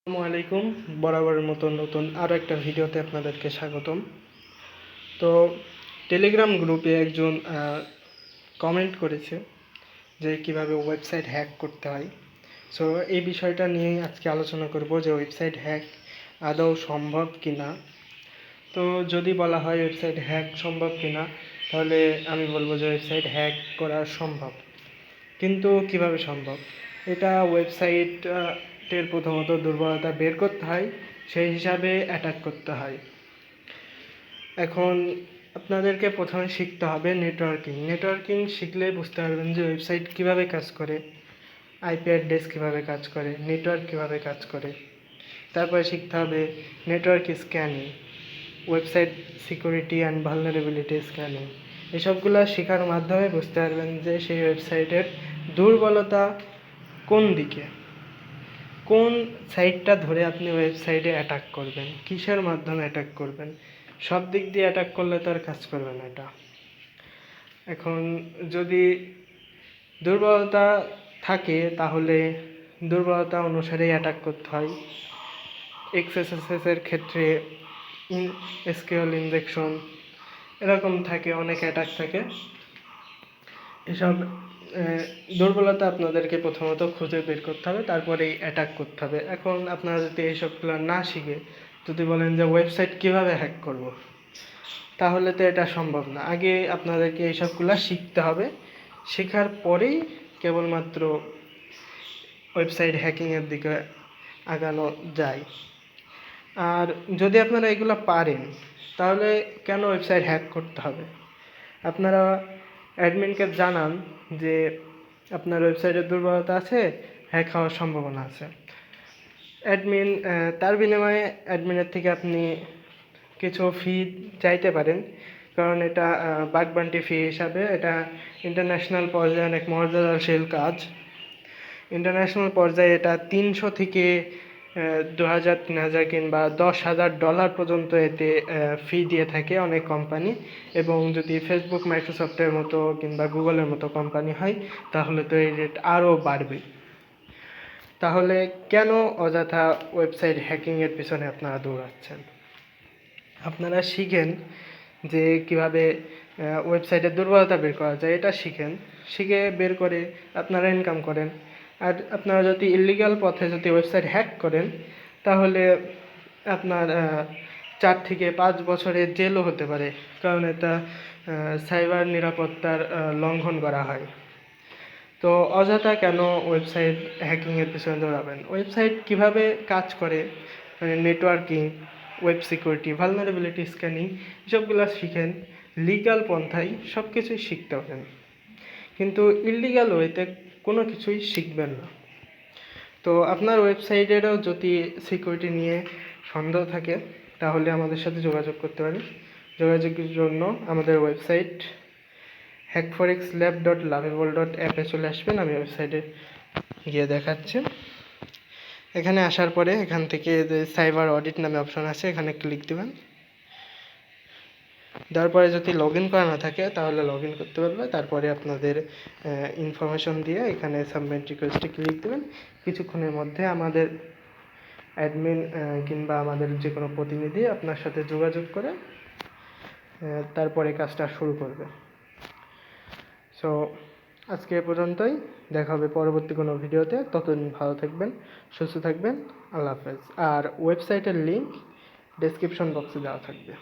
আসসালামু আলাইকুম। বরাবরের মতো নতুন আরও একটা ভিডিওতে আপনাদেরকে স্বাগতম। তো টেলিগ্রাম গ্রুপে একজন কমেন্ট করেছে যে কিভাবে ওয়েবসাইট হ্যাক করতে হয়। সো এই বিষয়টা নিয়েই আজকে আলোচনা করব যে ওয়েবসাইট হ্যাক আদৌ সম্ভব কি না। তো যদি বলা হয় ওয়েবসাইট হ্যাক সম্ভব কি না, তাহলে আমি বলবো যে ওয়েবসাইট হ্যাক করা সম্ভব। কিন্তু কিভাবে সম্ভব? এটা ওয়েবসাইটের প্রথমত দুর্বলতা বের করতে হয়, সেই হিসাবে অ্যাটাক করতে হয়। এখন আপনাদেরকে প্রথমে শিখতে হবে নেটওয়ার্কিং শিখলে বুঝতে পারবেন যে ওয়েবসাইট কীভাবে কাজ করে, আইপি অ্যাড্রেস কীভাবে কাজ করে, নেটওয়ার্ক কীভাবে কাজ করে। তারপরে শিখতে হবে network scanning, website security and vulnerability scanning. এসবগুলো শেখার মাধ্যমে বুঝতে পারবেন যে সেই ওয়েবসাইটের দুর্বলতা কোন দিকে, কোন সাইটটা ধরে আপনি ওয়েবসাইটে অ্যাটাক করবেন, কিসের মাধ্যমে অ্যাটাক করবেন। সব দিক দিয়ে অ্যাটাক করলে তো আর কাজ করবে না এটা। এখন যদি দুর্বলতা থাকে তাহলে দুর্বলতা অনুসারেই অ্যাটাক করতে হয়। এক্সএসএসের ক্ষেত্রে এসকিউএল ইনজেকশন এরকম থাকে, অনেক অ্যাটাক থাকে। এসব দুর্বলতা আপনাদেরকে প্রথমত খুঁজে বের করতে হবে, তারপরেই অ্যাটাক করতে হবে। এখন আপনারা যদি এইসবগুলো না শিখে যদি বলেন যে ওয়েবসাইট কীভাবে হ্যাক করব, তাহলে তো এটা সম্ভব না। আগে আপনাদেরকে এইসবগুলো শিখতে হবে, শেখার পরেই কেবলমাত্র ওয়েবসাইট হ্যাকিংয়ের দিকে আগানো যায়। আর যদি আপনারা এগুলো পারেন, তাহলে কেন ওয়েবসাইট হ্যাক করতে হবে? আপনারা অ্যাডমিনকে জানান যে আপনার ওয়েবসাইটের দুর্বলতা আছে, হ্যাক হওয়ার সম্ভাবনা আছে। অ্যাডমিন তার বিনিময়ে অ্যাডমিনের থেকে আপনি কিছু ফি চাইতে পারেন, কারণ এটা বাগ বান্টি ফি হিসাবে এটা ইন্টারন্যাশনাল পর্যায়ে অনেক মর্যাদাশীল কাজ। ইন্টারন্যাশনাল পর্যায়ে এটা 300 থেকে 2000, 3000 কিংবা $10,000 পর্যন্ত এতে ফি দিয়ে থাকে অনেক কোম্পানি। এবং যদি ফেসবুক, মাইক্রোসফটের মতো কিংবা গুগলের মতো কোম্পানি হয়, তাহলে তো এই রেট আরও বাড়বে। তাহলে কেন অযথা ওয়েবসাইট হ্যাকিংয়ের পিছনে আপনারা দৌড়াচ্ছেন? আপনারা শিখেন যে কীভাবে ওয়েবসাইটের দুর্বলতা বের করা যায়, এটা শিখেন। শিখে বের করে আপনারা ইনকাম করেন। আর আপনারা যদি ইলিগাল পথে যদি ওয়েবসাইট হ্যাক করেন, তাহলে আপনার 4 থেকে 5 বছরের জেলও হতে পারে, কারণ এটা সাইবার নিরাপত্তার লঙ্ঘন করা হয়। তো অযথা কেন ওয়েবসাইট হ্যাকিংয়ের পিছনে দৌড়াবেন? ওয়েবসাইট কীভাবে কাজ করে, networking, web security, vulnerability scanning, এসবগুলো শিখেন। লিগ্যাল পন্থায় সব কিছুই শিখতে পারেন, কিন্তু ইলিগাল ওয়েতে কোনো কিছুই শিখবেন না। তো আপনার ওয়েবসাইটেরও যদি সিকিউরিটি নিয়ে সন্দেহ থাকে, তাহলে আমাদের সাথে যোগাযোগ করতে পারেন। যোগাযোগের জন্য আমাদের ওয়েবসাইট hackforexlab.lovable.app চলে আসবেন। আমি ওয়েবসাইটে গিয়ে দেখাচ্ছি। এখানে আসার পরে এখান থেকে যে সাইবার অডিট নামে অপশন আছে, এখানে ক্লিক দেবেন। তারপরে যদি লগ ইন করা না থাকে, তাহলে লগ ইন করতে পারবে। তারপরে আপনাদের ইনফরমেশন দিয়ে এখানে সাবমিট রিকোয়েস্টে ক্লিক দেবেন। কিছুক্ষণের মধ্যে আমাদের অ্যাডমিন কিংবা আমাদের যে কোনো প্রতিনিধি আপনার সাথে যোগাযোগ করে তারপরে কাজটা শুরু করবে। সো আজকে এ পর্যন্তই, দেখা হবে পরবর্তী কোনো ভিডিওতে। ততদিন ভালো থাকবেন, সুস্থ থাকবেন। আল্লাহ হাফেজ। আর ওয়েবসাইটের লিঙ্ক ডেসক্রিপশন বক্সে দেওয়া থাকবে।